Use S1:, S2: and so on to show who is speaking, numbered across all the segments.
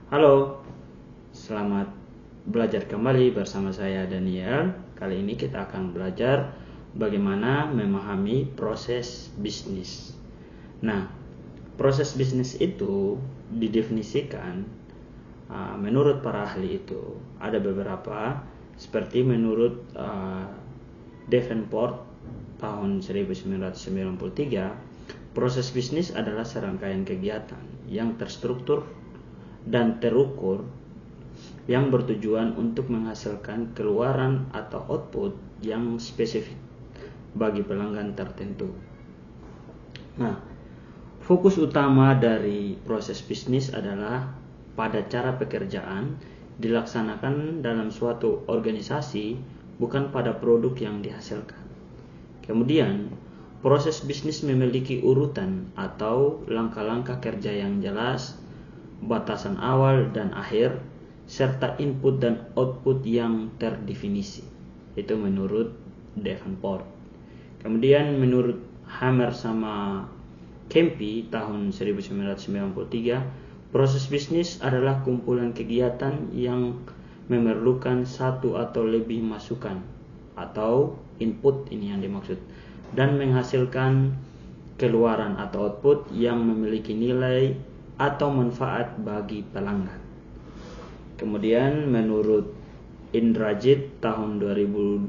S1: Halo, selamat belajar kembali bersama saya Daniel. Kali ini kita akan belajar bagaimana memahami proses bisnis. Nah, proses bisnis itu didefinisikan menurut para ahli itu ada beberapa, seperti menurut Davenport tahun 1993, proses bisnis adalah serangkaian kegiatan yang terstruktur dan terukur yang bertujuan untuk menghasilkan keluaran atau output yang spesifik bagi pelanggan tertentu. Nah, fokus utama dari proses bisnis adalah pada cara pekerjaan dilaksanakan dalam suatu organisasi, bukan pada produk yang dihasilkan. Kemudian, proses bisnis memiliki urutan atau langkah-langkah kerja yang jelas, batasan awal dan akhir, serta input dan output yang terdefinisi. Itu menurut Davenport. Kemudian menurut Hammer sama Kempe tahun 1993, proses bisnis adalah kumpulan kegiatan yang memerlukan satu atau lebih masukan atau input, ini yang dimaksud, dan menghasilkan keluaran atau output yang memiliki nilai atau manfaat bagi pelanggan. Kemudian menurut Indrajit tahun 2002,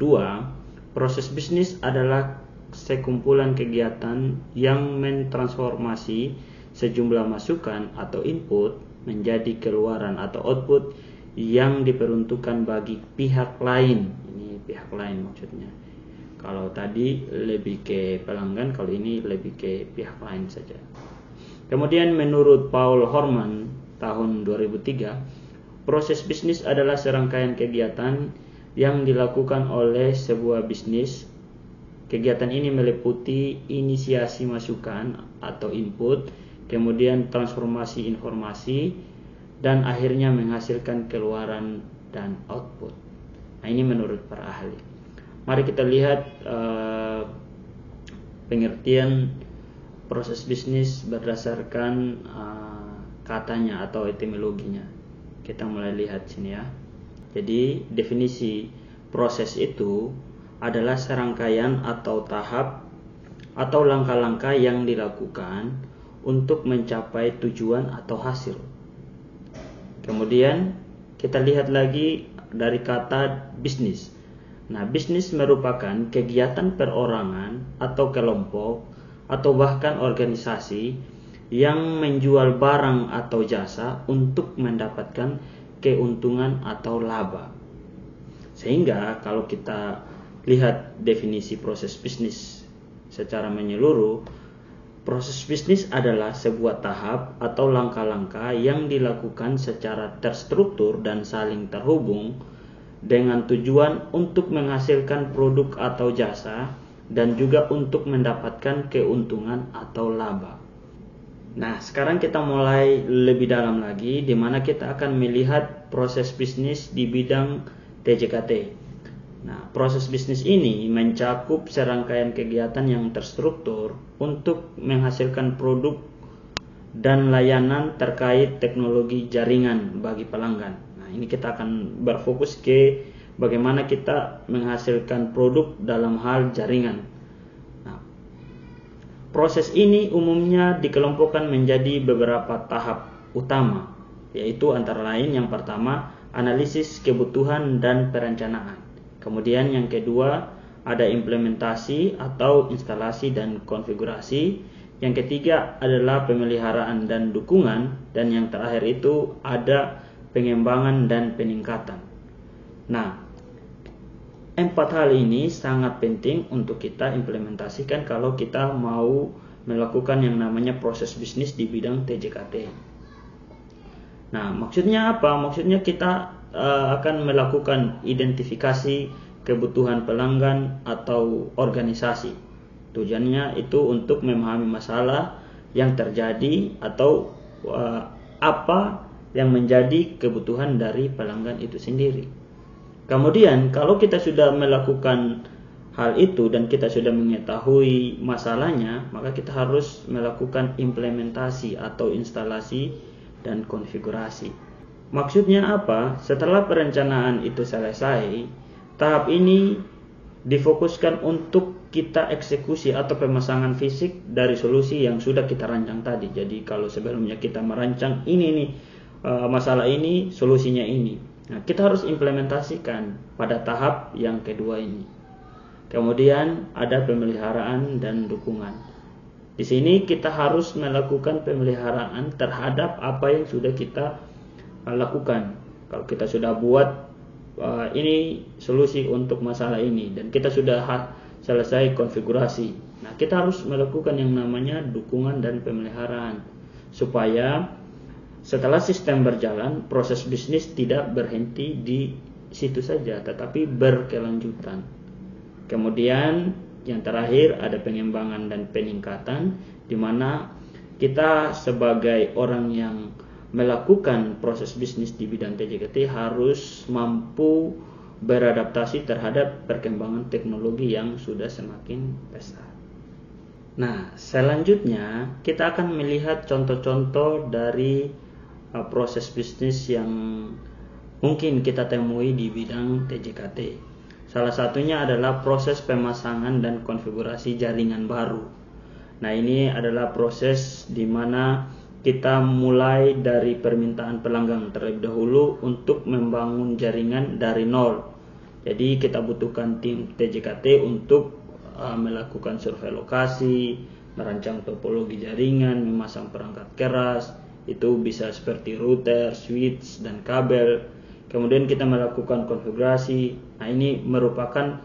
S1: proses bisnis adalah sekumpulan kegiatan yang mentransformasi sejumlah masukan atau input menjadi keluaran atau output yang diperuntukkan bagi pihak lain. Ini pihak lain maksudnya. Kalau tadi lebih ke pelanggan, kalau ini lebih ke pihak lain saja. Kemudian menurut Paul Horman tahun 2003, proses bisnis adalah serangkaian kegiatan yang dilakukan oleh sebuah bisnis. Kegiatan ini meliputi inisiasi masukan atau input, kemudian transformasi informasi, dan akhirnya menghasilkan keluaran dan output. Nah, ini menurut para ahli. Mari kita lihat pengertian proses bisnis berdasarkan katanya atau etimologinya. Kita mulai lihat sini ya. Jadi definisi proses itu adalah serangkaian atau tahap atau langkah-langkah yang dilakukan untuk mencapai tujuan atau hasil. Kemudian kita lihat lagi dari kata bisnis. Nah, bisnis merupakan kegiatan perorangan atau kelompok atau bahkan organisasi yang menjual barang atau jasa untuk mendapatkan keuntungan atau laba. Sehingga kalau kita lihat definisi proses bisnis secara menyeluruh, proses bisnis adalah sebuah tahap atau langkah-langkah yang dilakukan secara terstruktur dan saling terhubung dengan tujuan untuk menghasilkan produk atau jasa dan juga untuk mendapatkan keuntungan atau laba. Nah, sekarang kita mulai lebih dalam lagi, di mana kita akan melihat proses bisnis di bidang TJKT. Nah, proses bisnis ini mencakup serangkaian kegiatan yang terstruktur untuk menghasilkan produk dan layanan terkait teknologi jaringan bagi pelanggan. Nah, ini kita akan berfokus ke bagaimana kita menghasilkan produk dalam hal jaringan. Nah, proses ini umumnya dikelompokkan menjadi beberapa tahap utama, yaitu antara lain yang pertama, analisis kebutuhan dan perencanaan. Kemudian yang kedua, ada implementasi atau instalasi dan konfigurasi. Yang ketiga adalah pemeliharaan dan dukungan. Dan yang terakhir itu ada pengembangan dan peningkatan. Nah, 4 hal ini sangat penting untuk kita implementasikan kalau kita mau melakukan yang namanya proses bisnis di bidang TJKT. Nah, maksudnya apa? Maksudnya kita akan melakukan identifikasi kebutuhan pelanggan atau organisasi. Tujuannya itu untuk memahami masalah yang terjadi atau apa yang menjadi kebutuhan dari pelanggan itu sendiri. Kemudian kalau kita sudah melakukan hal itu dan kita sudah mengetahui masalahnya, maka kita harus melakukan implementasi atau instalasi dan konfigurasi. Maksudnya apa? Setelah perencanaan itu selesai, tahap ini difokuskan untuk kita eksekusi atau pemasangan fisik dari solusi yang sudah kita rancang tadi. Jadi kalau sebelumnya kita merancang ini nih, masalah ini, solusinya ini. Nah, kita harus implementasikan pada tahap yang kedua ini. Kemudian ada pemeliharaan dan dukungan. Di sini kita harus melakukan pemeliharaan terhadap apa yang sudah kita lakukan. Kalau kita sudah buat ini solusi untuk masalah ini dan kita sudah selesai konfigurasi, nah kita harus melakukan yang namanya dukungan dan pemeliharaan supaya setelah sistem berjalan, proses bisnis tidak berhenti di situ saja tetapi berkelanjutan. Kemudian yang terakhir ada pengembangan dan peningkatan, di mana kita sebagai orang yang melakukan proses bisnis di bidang TJKT harus mampu beradaptasi terhadap perkembangan teknologi yang sudah semakin pesat. Nah, selanjutnya kita akan melihat contoh-contoh dari proses bisnis yang mungkin kita temui di bidang TJKT. Salah satunya adalah proses pemasangan dan konfigurasi jaringan baru. Nah, ini adalah proses di mana kita mulai dari permintaan pelanggan terlebih dahulu untuk membangun jaringan dari nol. Jadi kita butuhkan tim TJKT untuk melakukan survei lokasi, merancang topologi jaringan, memasang perangkat keras, itu bisa seperti router, switch, dan kabel. Kemudian kita melakukan konfigurasi. Nah, ini merupakan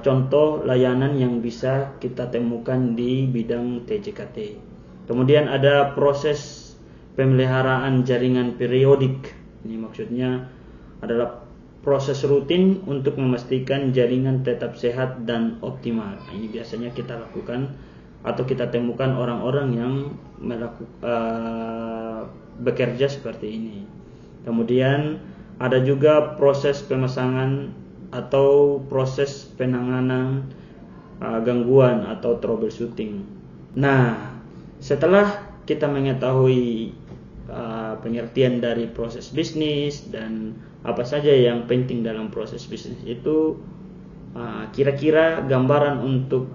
S1: contoh layanan yang bisa kita temukan di bidang TJKT. Kemudian ada proses pemeliharaan jaringan periodik. Ini maksudnya adalah proses rutin untuk memastikan jaringan tetap sehat dan optimal. Nah, ini biasanya kita lakukan atau kita temukan orang-orang yang bekerja seperti ini. Kemudian ada juga proses pemasangan atau proses penanganan gangguan atau troubleshooting. Nah, setelah kita mengetahui pengertian dari proses bisnis dan apa saja yang penting dalam proses bisnis itu, kira-kira gambaran untuk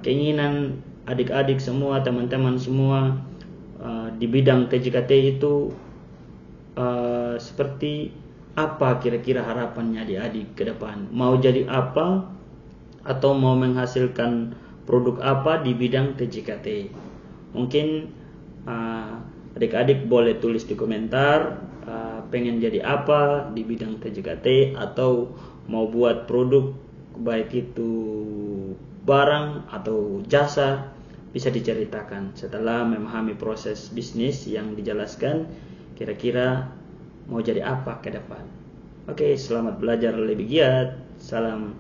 S1: keinginan adik-adik semua, teman-teman semua di bidang TJKT itu seperti apa kira-kira harapannya adik-adik ke depan? Mau jadi apa atau mau menghasilkan produk apa di bidang TJKT? Mungkin adik-adik boleh tulis di komentar pengen jadi apa di bidang TJKT atau mau buat produk, baik itu barang atau jasa, bisa diceritakan. Setelah memahami proses bisnis yang dijelaskan, kira-kira mau jadi apa ke depan. Oke, selamat belajar lebih giat. Salam